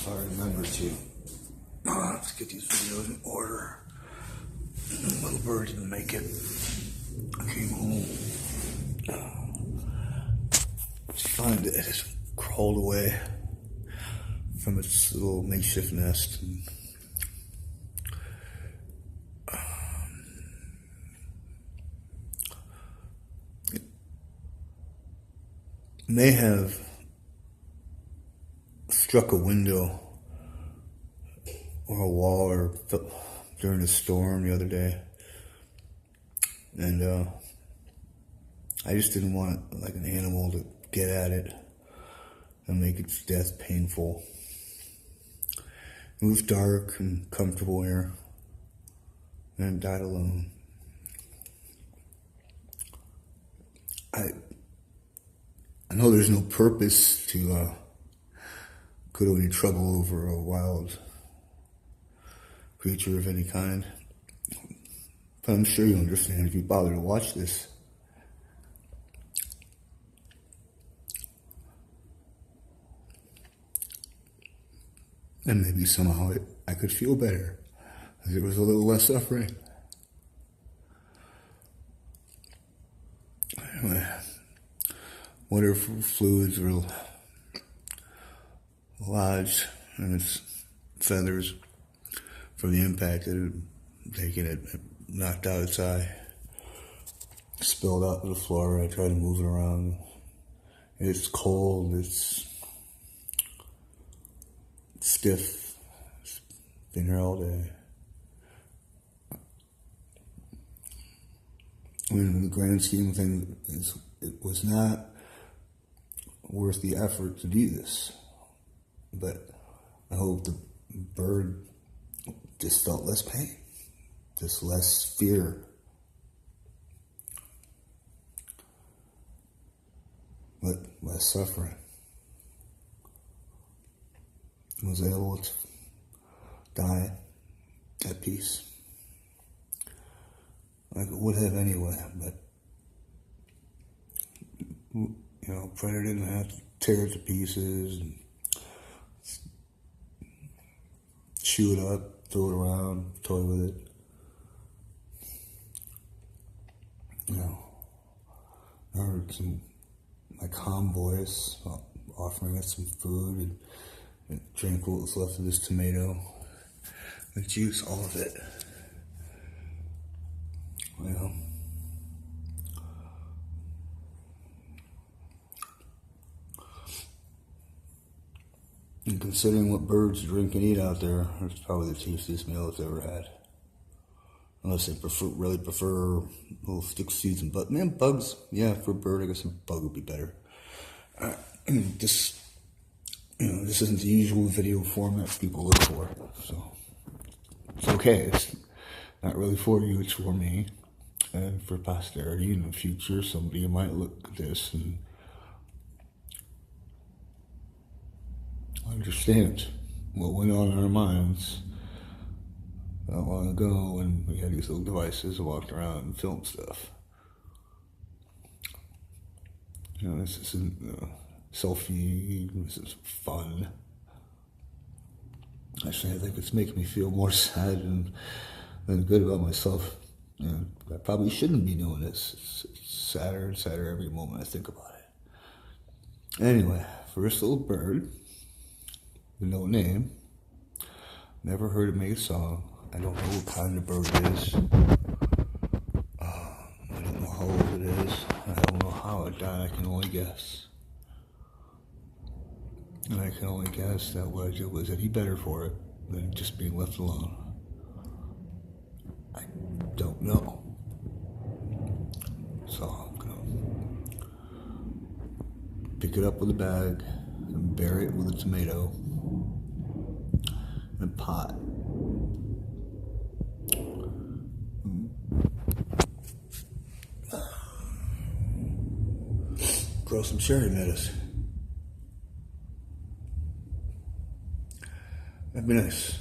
if I remember to. Let's get these videos in order. Little bird didn't make it. I came home. Just find it has crawled away from its little makeshift nest. And, it may have struck a window or a wall or during a storm the other day, and I just didn't want like an animal to get at it and make its death painful. It was dark and comfortable here, and it died alone. I know there's no purpose to go to any trouble over a wild creature of any kind, but I'm sure you understand if you bother to watch this. And maybe somehow I could feel better, as there was a little less suffering. Anyway, water fluids were lodged in its feathers from the impact that had taken it, knocked out its eye, spilled out to the floor. I tried to move it around. It's cold, it's stiff, it's been here all day. I mean, in the grand scheme of things, it was not worth the effort to do this. But I hope the bird just felt less pain, just less fear, less suffering. I was able to die at peace, like it would have anyway, but, you know, Predator didn't have to tear it to pieces and chew it up, throw it around, toy with it. You know, I heard my calm voice offering it some food and drank what was left of this tomato, the juice, all of it. Well, and considering what birds drink and eat out there, it's probably the tastiest meal it's ever had. Unless they really prefer little stick seeds and bugs. Man, bugs, yeah, for a bird, I guess a bug would be better. This isn't the usual video format people look for, so it's okay. It's not really for you, it's for me. And for posterity in the future, somebody might look at this and understand what went on in our minds not long ago when we had these little devices and walked around and filmed stuff. You know, this isn't selfie, this is fun. Actually, I think it's making me feel more sad than good about myself. And I probably shouldn't be doing this. It's sadder and sadder every moment I think about it. Anyway, first little bird with no name. Never heard it make a song. I don't know what kind of bird it is. I don't know how old it is. I don't know how it died. I can only guess. And I can only guess that what I did was any better for it than just being left alone. I don't know. So I'm gonna pick it up with a bag and bury it with a tomato in a pot. Grow some cherry lettuce. That'd be nice.